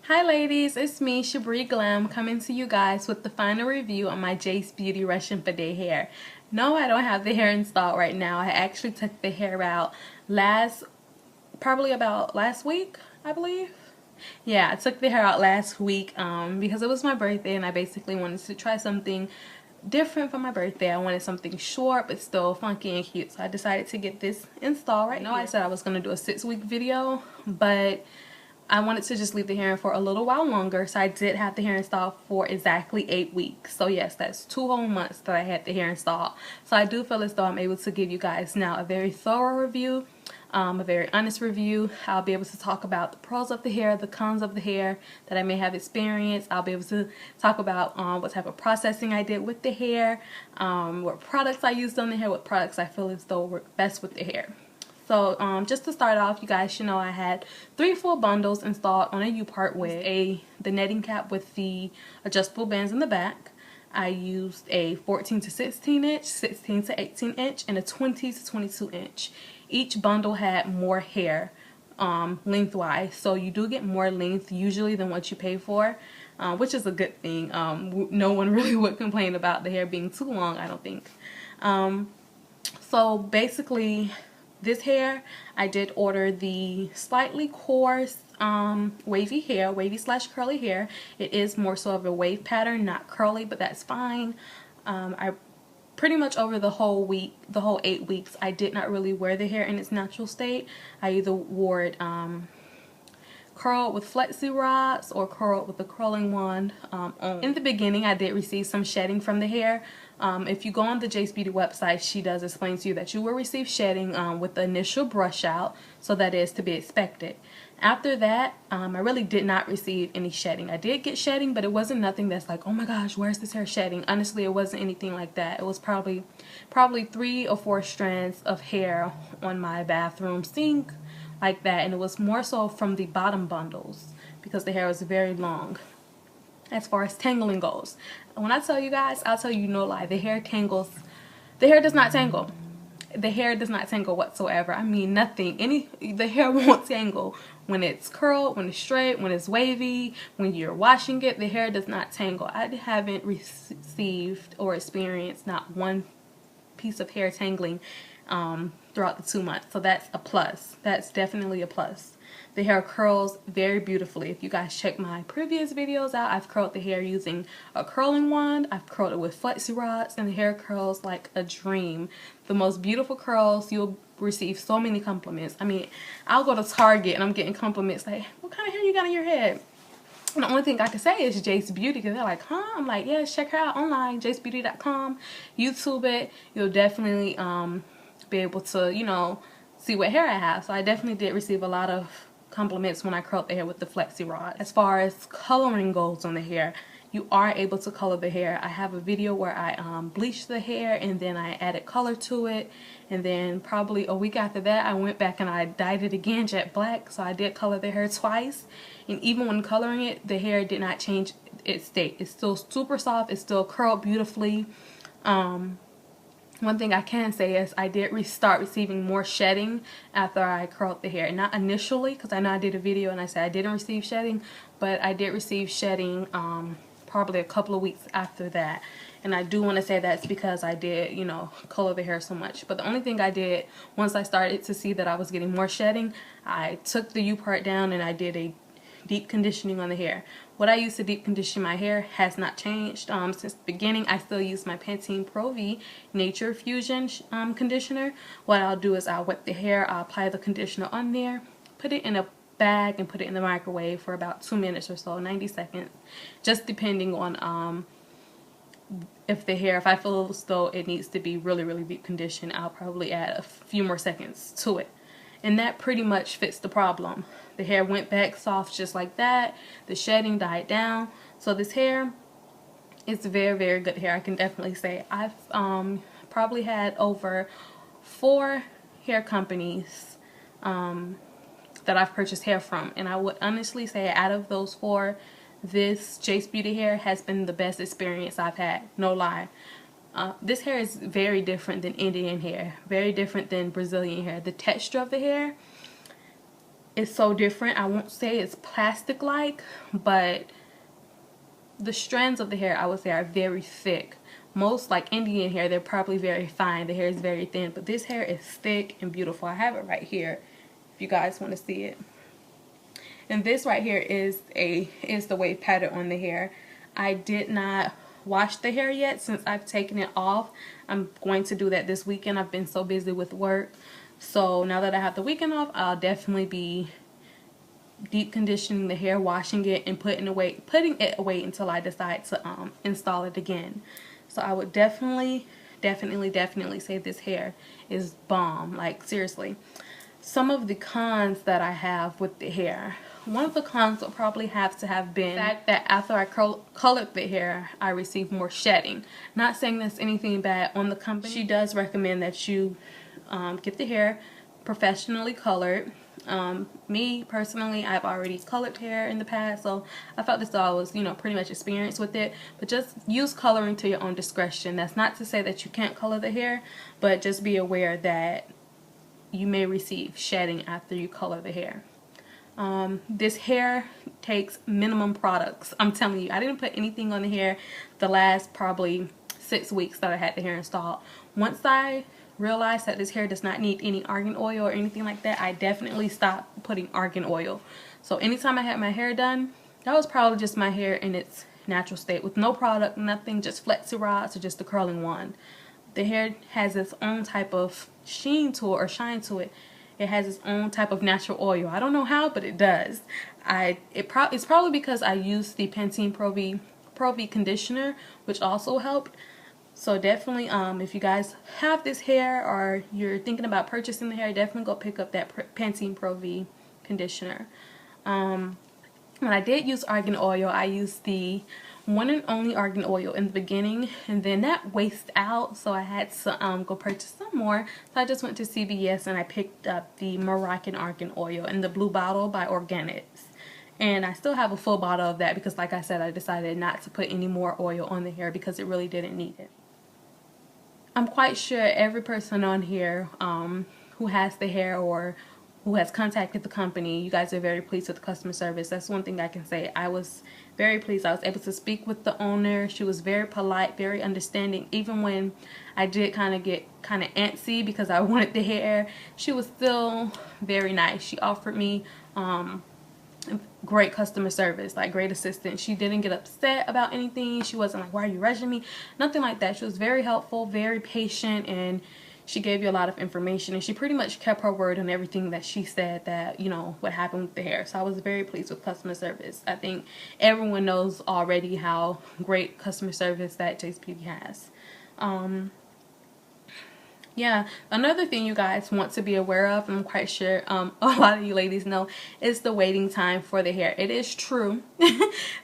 Hi ladies, it's me, Shabri Glam, coming to you guys with the final review on my Jace Beauty Russian Bidet hair. No, I don't have the hair installed right now. I actually took the hair out probably about last week, I believe. Yeah, I took the hair out last week because it was my birthday and I basically wanted to try something different for my birthday. I wanted something short but still funky and cute, so I decided to get this installed right now. I said I was going to do a 6-week video, but I wanted to just leave the hair in for a little while longer, so I did have the hair installed for exactly 8 weeks. So yes, that's 2 whole months that I had the hair installed. So I do feel as though I'm able to give you guys now a very thorough review, a very honest review. I'll be able to talk about the pros of the hair, the cons of the hair that I may have experienced. I'll be able to talk about what type of processing I did with the hair, what products I used on the hair, what products I feel as though work best with the hair. So just to start off, you guys should know I had 3 full bundles installed on a U-part with the netting cap with the adjustable bands in the back. I used a 14 to 16 inch, 16 to 18 inch, and a 20 to 22 inch. Each bundle had more hair lengthwise, so you do get more length usually than what you pay for, which is a good thing. No one really would complain about the hair being too long, I don't think. So basically, this hair, I did order the slightly coarse wavy hair, wavy/curly hair. It is more so of a wave pattern, not curly, but that's fine. I pretty much over the whole 8 weeks, I did not really wear the hair in its natural state. I either wore it curled with flexi rods or curled with a curling wand on. In the beginning, I did receive some shedding from the hair. If you go on the Jace Beauty website, she does explain to you that you will receive shedding with the initial brush out, so that is to be expected. After that, I really did not receive any shedding. I did get shedding, but it wasn't nothing that's like, oh my gosh, where's this hair shedding? Honestly, it wasn't anything like that. It was probably 3 or 4 strands of hair on my bathroom sink, like that, and it was more so from the bottom bundles because the hair was very long. As far as tangling goes, when I tell you guys, I'll tell you no lie, the hair tangles. The hair does not tangle. The hair does not tangle whatsoever. I mean, nothing. The hair won't tangle when it's curled, when it's straight, when it's wavy, when you're washing it. The hair does not tangle. I haven't received or experienced not one piece of hair tangling throughout the 2 months, so that's a plus. That's definitely a plus. The hair curls very beautifully. If you guys check my previous videos out, I've curled the hair using a curling wand. I've curled it with flexi rods, and the hair curls like a dream. The most beautiful curls. You'll receive so many compliments. I mean, I'll go to Target and I'm getting compliments like, what kind of hair you got on your head? And the only thing I can say is Jace Beauty, because they're like, huh? I'm like, yeah, check her out online, jacebeauty.com, YouTube it. You'll definitely be able to, you know, see what hair I have. So I definitely did receive a lot of compliments when I curled the hair with the flexi rod. As far as coloring goes on the hair, you are able to color the hair. I have a video where I bleached the hair and then I added color to it, and then probably a week after that I went back and I dyed it again jet black. So I did color the hair twice, and even when coloring it, the hair did not change its state. It's still super soft. It's still curled beautifully. One thing I can say is I did start receiving more shedding after I curled the hair. Not initially, because I know I did a video and I said I didn't receive shedding, but I did receive shedding probably a couple of weeks after that. And I do want to say that's because I did, you know, color the hair so much. But the only thing I did once I started to see that I was getting more shedding, I took the U part down and I did a deep conditioning on the hair. What I use to deep condition my hair has not changed since the beginning. I still use my Pantene Pro V Nature Fusion conditioner. What I'll do is I'll wet the hair, I'll apply the conditioner on there, put it in a bag and put it in the microwave for about 2 minutes or so, 90 seconds, just depending on if I feel as though it needs to be really deep conditioned, I'll probably add a few more seconds to it. And that pretty much fits the problem. The hair went back soft just like that. The shedding died down. So this hair is very good hair. I can definitely say I've probably had over 4 hair companies that I've purchased hair from. And I would honestly say out of those 4, this Jace Beauty hair has been the best experience I've had. No lie. This hair is very different than Indian hair, very different than Brazilian hair. The texture of the hair is so different. I won't say it's plastic like, but the strands of the hair, I would say, are very thick. Most, like Indian hair, they're probably very fine. The hair is very thin, but this hair is thick and beautiful. I have it right here if you guys want to see it. And this right here is the wave pattern on the hair. I did not wash the hair yet since I've taken it off. I'm going to do that this weekend. I've been so busy with work. So now that I have the weekend off, I'll definitely be deep conditioning the hair, washing it, and putting it away until I decide to install it again. So I would definitely say this hair is bomb. Like, seriously. Some of the cons that I have with the hair. One of the cons would probably have to have been the fact that after I colored the hair, I received more shedding. Not saying there's anything bad on the company. She does recommend that you get the hair professionally colored. Me personally, I've already colored hair in the past, so I felt as though I was, pretty much experienced with it. But just use coloring to your own discretion. That's not to say that you can't color the hair, but just be aware that you may receive shedding after you color the hair. This hair takes minimum products. I'm telling you, I didn't put anything on the hair the last probably 6 weeks that I had the hair installed. Once I realized that this hair does not need any argan oil or anything like that, I definitely stopped putting argan oil. So anytime I had my hair done, that was probably just my hair in its natural state with no product, nothing, just flexi rods or just the curling wand. The hair has its own type of sheen to it or shine to it. It has its own type of natural oil. I don't know how, but it does. It's probably because I used the Pantene Pro V conditioner, which also helped. So definitely, if you guys have this hair or you're thinking about purchasing the hair, definitely go pick up that Pantene Pro V conditioner. When I did use argan oil, I used the one and only argan oil in the beginning, and then that wasted out, so I had to go purchase some more. So I just went to CVS and I picked up the Moroccan argan oil in the blue bottle by Organics. And I still have a full bottle of that because, like I said, I decided not to put any more oil on the hair because it really didn't need it. I'm quite sure every person on here who has the hair or who has contacted the company, you guys are very pleased with the customer service. That's one thing I can say. I was very pleased. I was able to speak with the owner. She was very polite, very understanding. Even when I did get antsy because I wanted the hair, she was still very nice. She offered me great customer service, like great assistance. She didn't get upset about anything. She wasn't like, why are you rushing me? Nothing like that. She was very helpful, very patient, and she gave you a lot of information, and she pretty much kept her word on everything that she said that, what happened with the hair. So I was very pleased with customer service. I think everyone knows already how great customer service that Jace Beauty has. Yeah, another thing you guys want to be aware of, I'm quite sure a lot of you ladies know, is the waiting time for the hair. It is true.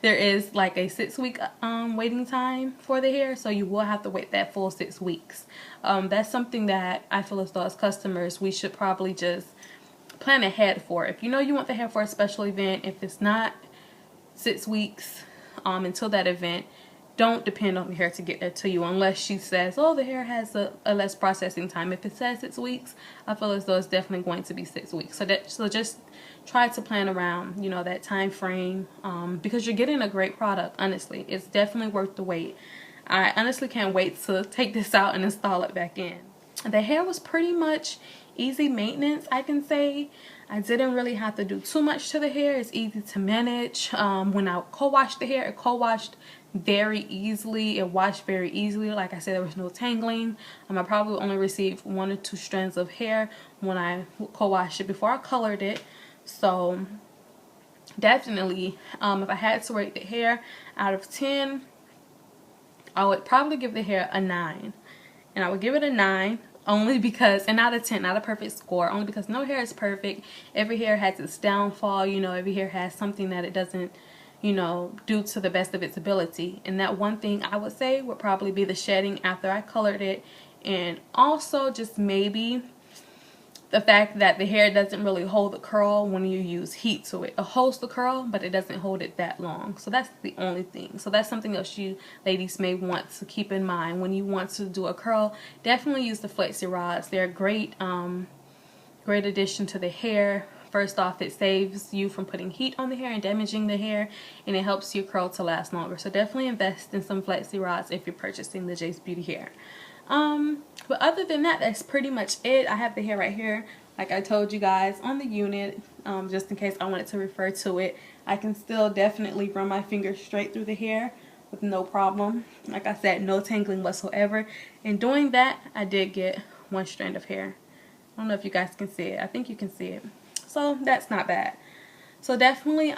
There is like a 6-week waiting time for the hair, so you will have to wait that full 6 weeks. That's something that I feel as though as customers we should probably just plan ahead for. If you know you want the hair for a special event, if it's not 6 weeks until that event, don't depend on the hair to get there to you unless she says, oh, the hair has a less processing time. If it says 6 weeks, I feel as though it's definitely going to be 6 weeks. So just try to plan around, that time frame because you're getting a great product. Honestly, it's definitely worth the wait. I honestly can't wait to take this out and install it back in. The hair was pretty much easy maintenance, I can say. I didn't really have to do too much to the hair. It's easy to manage. When I co-washed the hair, it co-washed very easily. It washed very easily. Like I said, there was no tangling. I probably only received 1 or 2 strands of hair when I co-washed it before I colored it. So definitely, if I had to rate the hair out of 10, I would probably give the hair a 9. And I would give it a 9 only because, and not a 10, not a perfect score, only because no hair is perfect. Every hair has its downfall. Every hair has something that it doesn't do to the best of its ability. And that one thing I would say would probably be the shedding after I colored it, and also just maybe the fact that the hair doesn't really hold the curl when you use heat to it. It holds the curl, but it doesn't hold it that long. So that's the only thing. So that's something else you ladies may want to keep in mind when you want to do a curl. Definitely use the flexi rods. They're a great addition to the hair. First off, it saves you from putting heat on the hair and damaging the hair, and it helps your curl to last longer. So definitely invest in some flexi rods if you're purchasing the Jace Beauty hair. But other than that, that's pretty much it. I have the hair right here, like I told you guys, on the unit, just in case I wanted to refer to it. I can still definitely run my fingers straight through the hair with no problem. Like I said, no tangling whatsoever. And doing that, I did get one strand of hair. I don't know if you guys can see it. I think you can see it. So that's not bad. So definitely,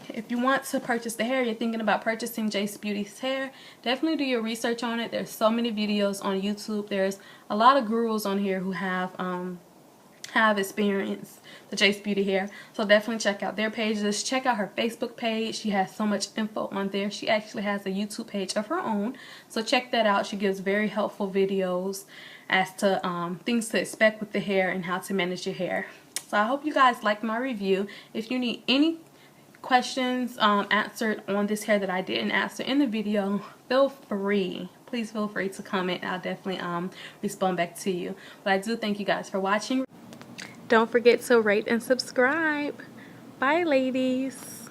if you want to purchase the hair, you're thinking about purchasing Jace Beauty's hair, definitely do your research on it. There's so many videos on YouTube. There's a lot of gurus on here who have experienced the Jace Beauty hair. So definitely check out their pages. Check out her Facebook page. She has so much info on there. She actually has a YouTube page of her own. So check that out. She gives very helpful videos as to things to expect with the hair and how to manage your hair. So I hope you guys liked my review. If you need any questions answered on this hair that I didn't answer in the video, please feel free to comment. I'll definitely respond back to you. But I do thank you guys for watching. Don't forget to rate and subscribe. Bye, ladies.